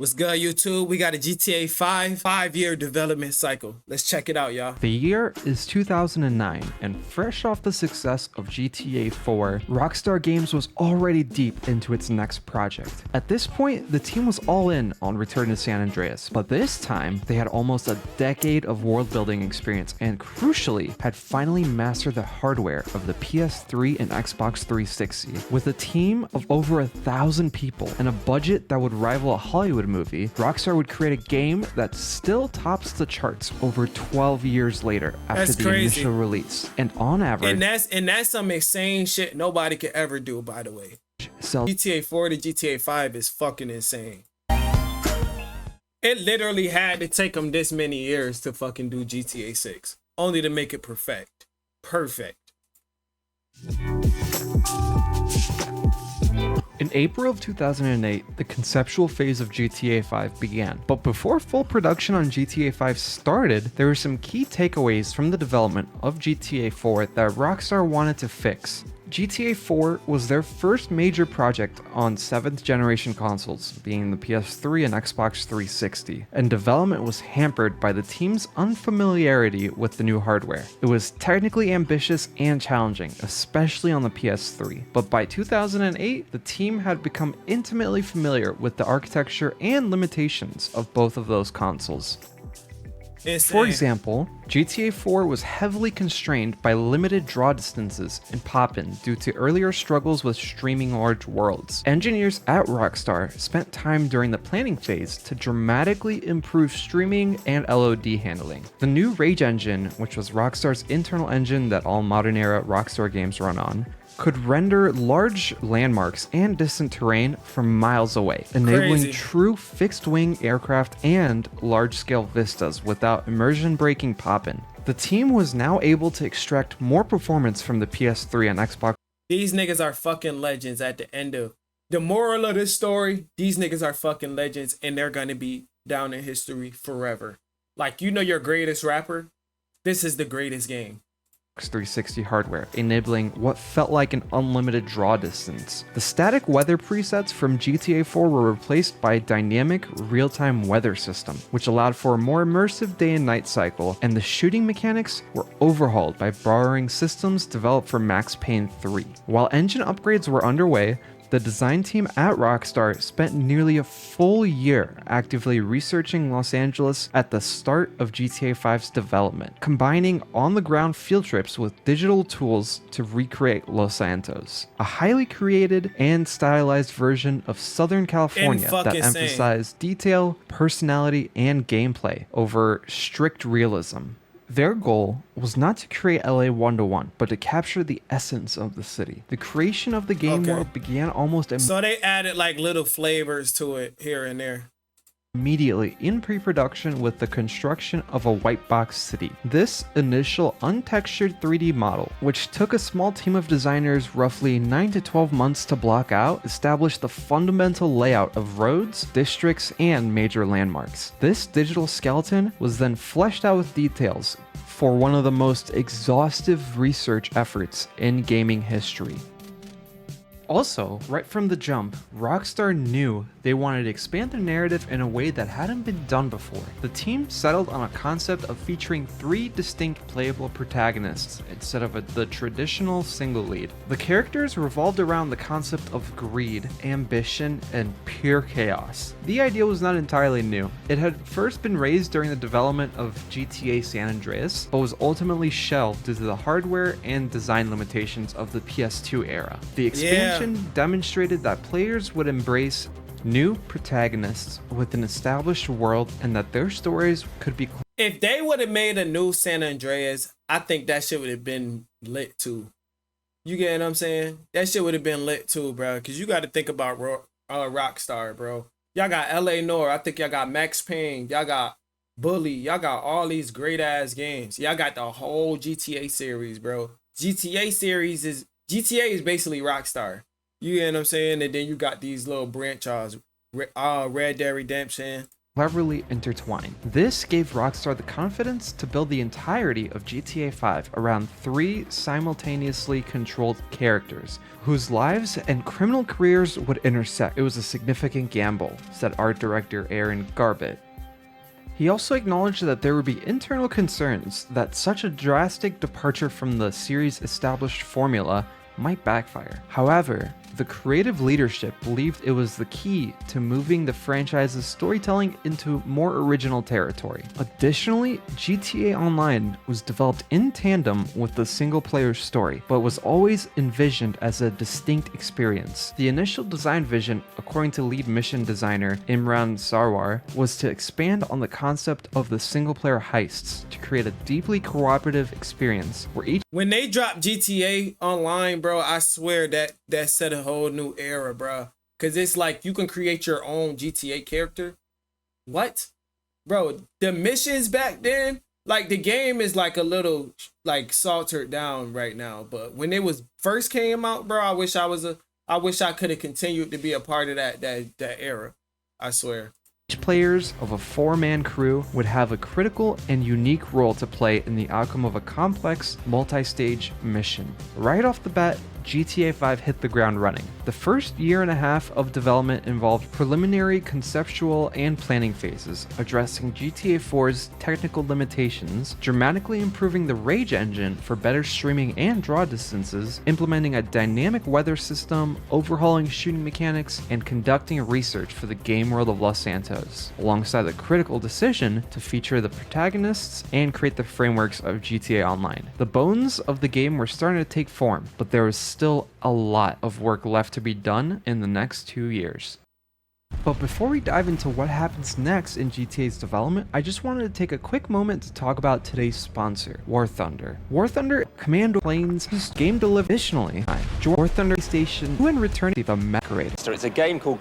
What's good, YouTube? We got a GTA 5 year development cycle. Let's check it out, y'all. The year is 2009, and fresh off the success of GTA 4, Rockstar Games was already deep into its next project. At this point, the team was all in on Return to San Andreas, but this time, they had almost a decade of world-building experience and, crucially, had finally mastered the hardware of the PS3 and Xbox 360. With a team of over 1,000 people and a budget that would rival a Hollywood movie, Rockstar would create a game that still tops the charts over 12 years later after That's the crazy. initial release. And on average, And that's some insane shit nobody could ever do, by the way. sells GTA 4 to GTA 5 is fucking insane. It literally had to take them this many years to fucking do GTA 6, only to make it perfect. In April of 2008, the conceptual phase of GTA 5 began, but before full production on GTA 5 started, there were some key takeaways from the development of GTA 4 that Rockstar wanted to fix. GTA 4 was their first major project on 7th generation consoles, being the PS3 and Xbox 360, and development was hampered by the team's unfamiliarity with the new hardware. It was technically ambitious and challenging, especially on the PS3, but by 2008, the team had become intimately familiar with the architecture and limitations of both of those consoles. Insane. For example, GTA 4 was heavily constrained by limited draw distances in Poppa due to earlier struggles with streaming large worlds. Engineers at Rockstar spent time during the planning phase to dramatically improve streaming and LOD handling. The new Rage engine, which was Rockstar's internal engine that all modern era Rockstar games run on, could render large landmarks and distant terrain from miles away, enabling Crazy. true fixed-wing aircraft and large-scale vistas without immersion-breaking poppin'. The team was now able to extract more performance from the PS3 and Xbox. These niggas are fucking legends at the end of the moral of this story. These niggas are fucking legends and they're gonna be down in history forever. Like, you know, your greatest rapper, this is the greatest game. 360 hardware, enabling what felt like an unlimited draw distance. The static weather presets from GTA 4 were replaced by a dynamic, real-time weather system, which allowed for a more immersive day and night cycle, and the shooting mechanics were overhauled by borrowing systems developed for Max Payne 3. While engine upgrades were underway, the design team at Rockstar spent nearly a full year actively researching Los Angeles at the start of GTA 5's development, combining on-the-ground field trips with digital tools to recreate Los Santos, a highly created and stylized version of Southern California that insane. emphasized detail, personality, and gameplay over strict realism. Their goal was not to create LA one-to-one, but to capture the essence of the city. The creation of the game world began almost So they added like little flavors to it here and there. immediately in pre-production with the construction of a white box city. This initial untextured 3D model, which took a small team of designers roughly 9 to 12 months to block out, established the fundamental layout of roads, districts, and major landmarks. This digital skeleton was then fleshed out with details for one of the most exhaustive research efforts in gaming history. Also, right from the jump, Rockstar knew they wanted to expand the narrative in a way that hadn't been done before. The team settled on a concept of featuring 3 distinct playable protagonists instead of the traditional single lead. The characters revolved around the concept of greed, ambition, and pure chaos. The idea was not entirely new. It had first been raised during the development of GTA San Andreas, but was ultimately shelved due to the hardware and design limitations of the PS2 era. The expansion demonstrated that players would embrace new protagonists with an established world and that their stories could be. If they would have made a new San Andreas, I think that shit would have been lit too. You get what I'm saying? That shit would have been lit too, bro. Cause you got to think about Rockstar, bro. Y'all got LA Noire. I think y'all got Max Payne. Y'all got Bully. Y'all got all these great ass games. Y'all got the whole GTA series, bro. GTA is basically Rockstar. You get what I'm saying? And then you got these little branch offs, Red Dead Redemption, cleverly intertwined. This gave Rockstar the confidence to build the entirety of GTA 5 around 3 simultaneously controlled characters, whose lives and criminal careers would intersect. It was a significant gamble, said art director Aaron Garbett. He also acknowledged that there would be internal concerns that such a drastic departure from the series' established formula might backfire. However, the creative leadership believed it was the key to moving the franchise's storytelling into more original territory. Additionally, GTA Online was developed in tandem with the single-player story, but was always envisioned as a distinct experience. The initial design vision, according to lead mission designer Imran Sarwar, was to expand on the concept of the single-player heists to create a deeply cooperative experience where each When they dropped GTA Online, bro, I swear that set a whole new era, bro. Cause it's like you can create your own GTA character. What? Bro, the missions back then, like the game is like a little like saltered down right now. But when it was first came out, bro, I wish I could have continued to be a part of that era. I swear. players of a 4-man crew would have a critical and unique role to play in the outcome of a complex, multi-stage mission. Right off the bat, GTA 5 hit the ground running. The first year and a half of development involved preliminary, conceptual, and planning phases, addressing GTA 4's technical limitations, dramatically improving the Rage engine for better streaming and draw distances, implementing a dynamic weather system, overhauling shooting mechanics, and conducting research for the game world of Los Santos, alongside the critical decision to feature the protagonists and create the frameworks of GTA Online. The bones of the game were starting to take form, but there was still a lot of work left to be done in the next 2 years. But before we dive into what happens next in GTA's development, I just wanted to take a quick moment to talk about today's sponsor, War Thunder. War Thunder Commando Planes game delivery. Additionally, War Thunder Station 2 and return to the Macerator. It's a game called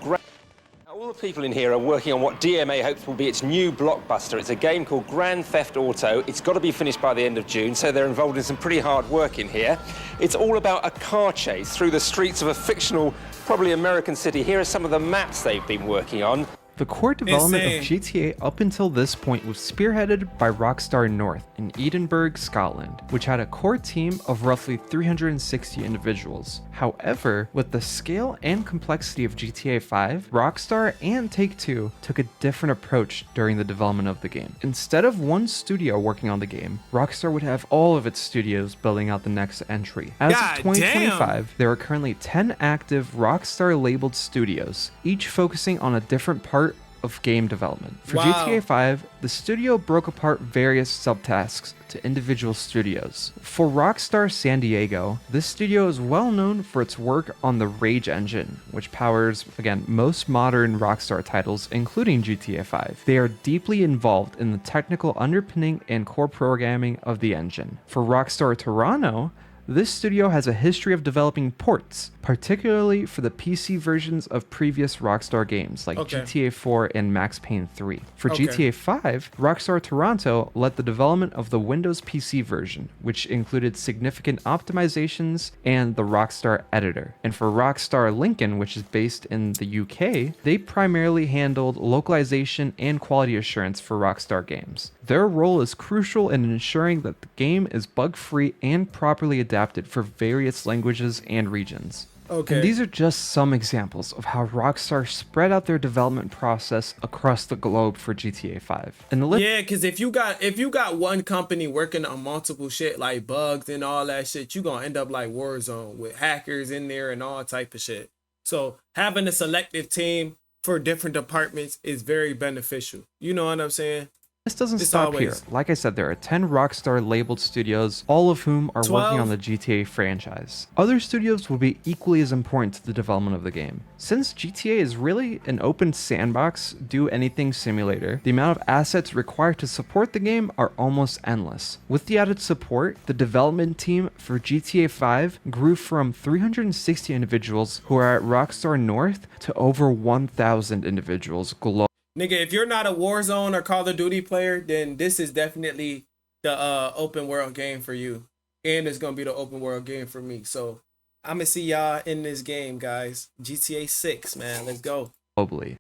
All the people in here are working on what DMA hopes will be its new blockbuster. It's a game called Grand Theft Auto. It's got to be finished by the end of June, so they're involved in some pretty hard work in here. It's all about a car chase through the streets of a fictional, probably American city. Here are some of the maps they've been working on. The core development of GTA up until this point was spearheaded by Rockstar North in Edinburgh, Scotland, which had a core team of roughly 360 individuals. However, with the scale and complexity of GTA 5, Rockstar and Take-Two took a different approach during the development of the game. Instead of one studio working on the game, Rockstar would have all of its studios building out the next entry. As of 2025, there are currently 10 active Rockstar labeled studios, each focusing on a different part of game development. For GTA 5, the studio broke apart various subtasks to individual studios. For Rockstar San Diego, this studio is well known for its work on the Rage engine, which powers, again, most modern Rockstar titles, including GTA 5. They are deeply involved in the technical underpinning and core programming of the engine. For Rockstar Toronto, this studio has a history of developing ports, particularly for the PC versions of previous Rockstar games like GTA 4 and Max Payne 3. For GTA 5, Rockstar Toronto led the development of the Windows PC version, which included significant optimizations and the Rockstar editor. And for Rockstar Lincoln, which is based in the UK, they primarily handled localization and quality assurance for Rockstar games. Their role is crucial in ensuring that the game is bug-free and properly adapted for various languages and regions. And these are just some examples of how Rockstar spread out their development process across the globe for GTA 5. And yeah, because if you got one company working on multiple shit like bugs and all that shit, you gonna end up like Warzone with hackers in there and all type of shit. So having a selective team for different departments is very beneficial. You know what I'm saying? This doesn't stop here. Like I said, there are 10 Rockstar labeled studios, all of whom are working on the GTA franchise. Other studios will be equally as important to the development of the game. Since GTA is really an open sandbox, do anything simulator, the amount of assets required to support the game are almost endless. With the added support, the development team for GTA 5 grew from 360 individuals who are at Rockstar North to over 1,000 individuals globally. Nigga, if you're not a Warzone or Call of Duty player, then this is definitely the open world game for you. And it's going to be the open world game for me. So I'm going to see y'all in this game, guys. GTA 6, man. Let's go. Globally.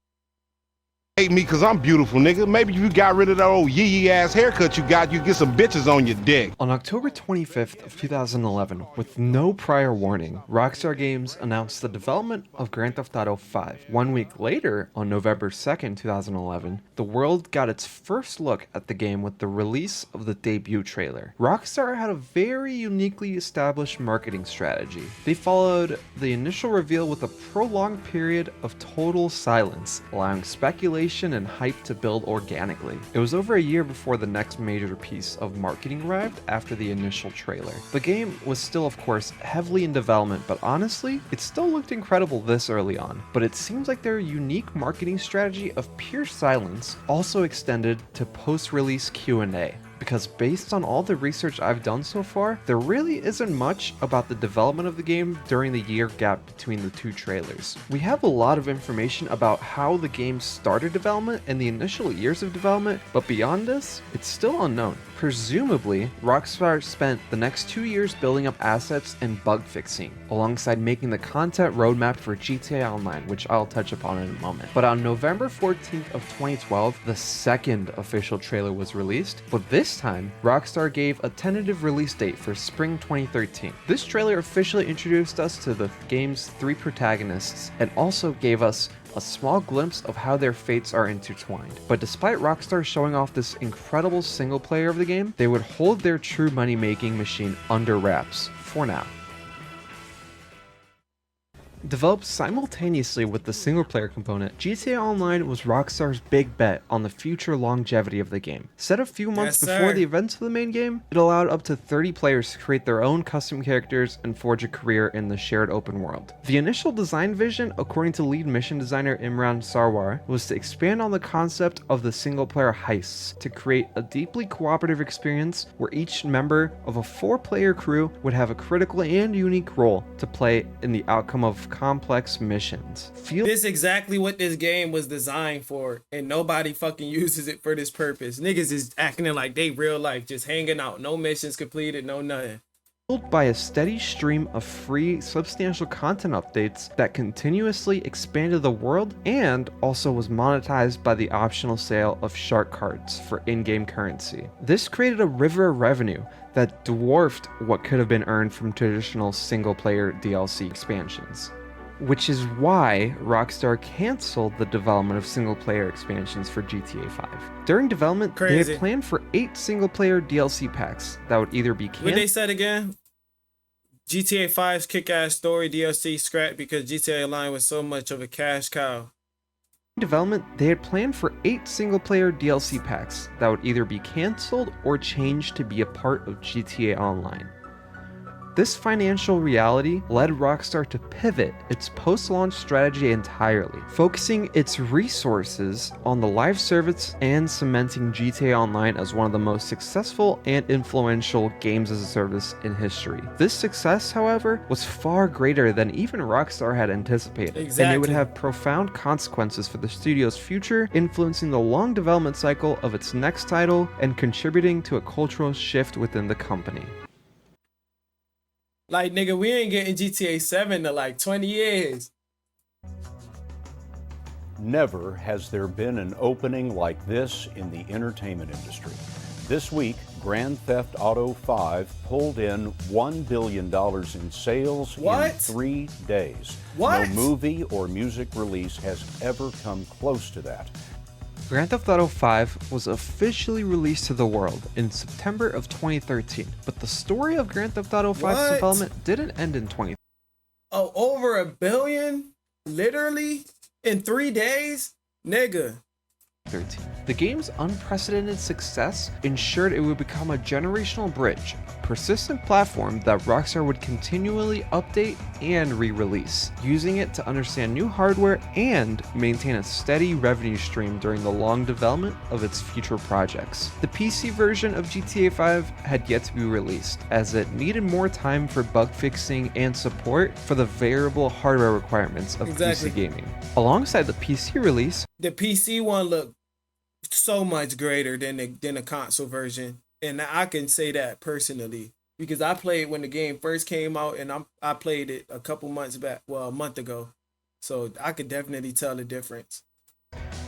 Hate me because I'm beautiful, nigga. Maybe if you got rid of that old yee ass haircut you got, you get some bitches on your dick. On October 25th of 2011, with no prior warning, Rockstar Games announced the development of Grand Theft Auto 5. 1 week later, on November 2nd, 2011, the world got its first look at the game with the release of the debut trailer. Rockstar had a very uniquely established marketing strategy. They followed the initial reveal with a prolonged period of total silence, allowing speculation and hype to build organically. It was over a year before the next major piece of marketing arrived after the initial trailer. The game was still, of course, heavily in development, but honestly, it still looked incredible this early on. But it seems like their unique marketing strategy of pure silence also extended to post-release Q&A. Because based on all the research I've done so far, there really isn't much about the development of the game during the year gap between the two trailers. We have a lot of information about how the game started development and the initial years of development, but beyond this, it's still unknown. Presumably, Rockstar spent the next 2 years building up assets and bug fixing, alongside making the content roadmap for GTA Online, which I'll touch upon in a moment. But on November 14th of 2012, the second official trailer was released, but this time, Rockstar gave a tentative release date for spring 2013. This trailer officially introduced us to the game's 3 protagonists and also gave us a small glimpse of how their fates are intertwined. But despite Rockstar showing off this incredible single player of the game, they would hold their true money-making machine under wraps for now. Developed simultaneously with the single-player component, GTA Online was Rockstar's big bet on the future longevity of the game. Set a few months before the events of the main game, it allowed up to 30 players to create their own custom characters and forge a career in the shared open world. The initial design vision, according to lead mission designer Imran Sarwar, was to expand on the concept of the single-player heists to create a deeply cooperative experience where each member of a 4-player crew would have a critical and unique role to play in the outcome of complex missions. This is exactly what this game was designed for, and nobody fucking uses it for this purpose. Niggas is acting like they real life, just hanging out, no missions completed, no nothing. Fueled by a steady stream of free, substantial content updates that continuously expanded the world and also was monetized by the optional sale of shark cards for in-game currency. This created a river of revenue that dwarfed what could have been earned from traditional single-player DLC expansions. Which is why Rockstar canceled the development of single-player expansions for GTA 5. During development, they had planned for 8 single-player DLC packs that would either be What they said again? GTA 5's kick-ass story DLC scrapped because GTA Online was so much of a cash cow. Development, they had planned for 8 single-player DLC packs that would either be canceled or changed to be a part of GTA Online. This financial reality led Rockstar to pivot its post-launch strategy entirely, focusing its resources on the live service and cementing GTA Online as one of the most successful and influential games as a service in history. This success, however, was far greater than even Rockstar had anticipated, and it would have profound consequences for the studio's future, influencing the long development cycle of its next title and contributing to a cultural shift within the company. Like, nigga, we ain't getting GTA 7 to like 20 years. Never has there been an opening like this in the entertainment industry. This week, Grand Theft Auto 5 pulled in $1 billion in sales in 3 days. No movie or music release has ever come close to that. Grand Theft Auto 5 was officially released to the world in September of 2013, but the story of Grand Theft Auto 5's development didn't end in 2013. Oh, over $1 billion? Literally? In 3 days? Nigga. The game's unprecedented success ensured it would become a generational bridge, a persistent platform that Rockstar would continually update and re-release, using it to understand new hardware and maintain a steady revenue stream during the long development of its future projects. The PC version of GTA 5 had yet to be released, as it needed more time for bug fixing and support for the variable hardware requirements of PC gaming. Alongside the PC release, the PC one looked so much greater than the console version, and I can say that personally because I played when the game first came out, and I played it a couple months back, well, a month ago, so I could definitely tell the difference.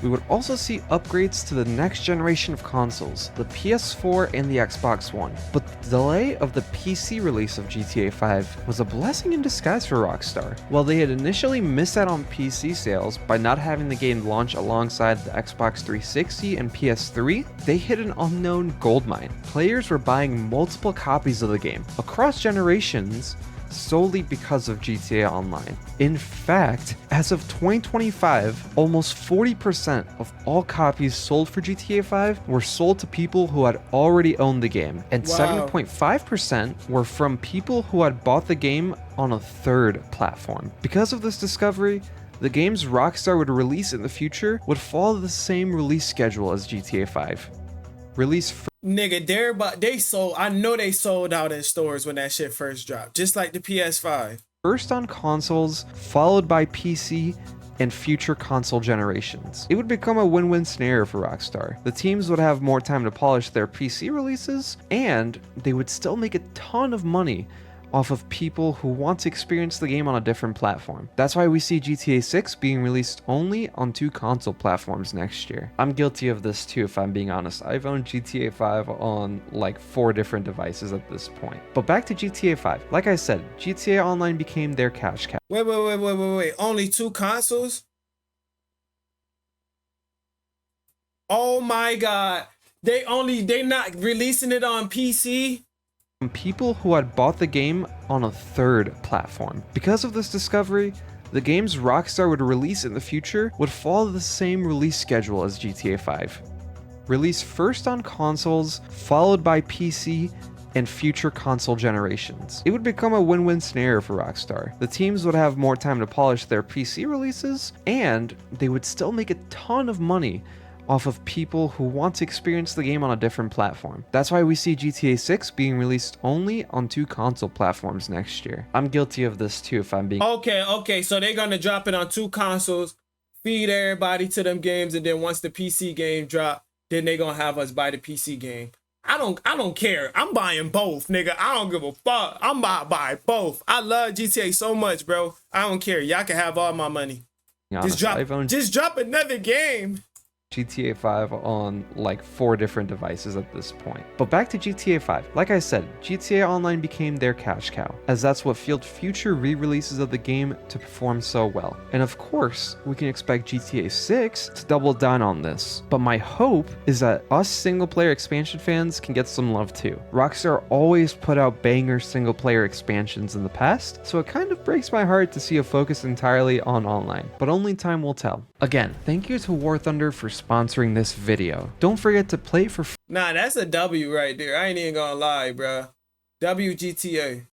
We would also see upgrades to the next generation of consoles, the PS4 and the Xbox One. But the delay of the PC release of GTA 5 was a blessing in disguise for Rockstar. While they had initially missed out on PC sales by not having the game launch alongside the Xbox 360 and PS3, they hit an unknown goldmine. Players were buying multiple copies of the game across generations solely because of GTA Online. In fact, as of 2025, almost 40% of all copies sold for GTA 5 were sold to people who had already owned the game, and 7.5% were from people who had bought the game on a third platform. Because of this discovery, the games Rockstar would release in the future would follow the same release schedule as GTA 5. Nigga, I know they sold out in stores when that shit first dropped, just like the PS5. First on consoles, followed by PC and future console generations. It would become a win-win scenario for Rockstar. The teams would have more time to polish their PC releases, and they would still make a ton of money off of people who want to experience the game on a different platform. That's why we see GTA 6 being released only on 2 console platforms next year. I'm guilty of this too, if I'm being honest. I've owned GTA 5 on like 4 different devices at this point. But back to GTA 5. Like I said, GTA Online became their cash cow. Wait. Only 2 consoles? Oh my god. They not releasing it on PC? From people who had bought the game on a third platform. Because of this discovery, the games Rockstar would release in the future would follow the same release schedule as GTA 5. Release first on consoles, followed by PC and future console generations. It would become a win-win scenario for Rockstar. The teams would have more time to polish their PC releases, and they would still make a ton of money off of people who want to experience the game on a different platform. That's why we see GTA 6 being released only on 2 console platforms next year. I'm guilty of this too, if I'm being... Okay, so they're gonna drop it on 2 consoles, feed everybody to them games, and then once the PC game drop, then they gonna have us buy the PC game. I don't care. I'm buying both, nigga. I don't give a fuck. I'm about to buy both. I love GTA so much, bro. I don't care. Y'all can have all my money. Honest, just drop another game. GTA 5 on like 4 different devices at this point. But back to GTA 5. Like I said, GTA Online became their cash cow, as that's what fueled future re-releases of the game to perform so well. And of course, we can expect GTA 6 to double down on this. But my hope is that us single-player expansion fans can get some love too. Rockstar always put out banger single-player expansions in the past, so it kind of breaks my heart to see a focus entirely on online. But only time will tell. Again, thank you to War Thunder for sponsoring this video. Don't forget to play for Nah, that's a W right there. I ain't even gonna lie, bro. WGTA.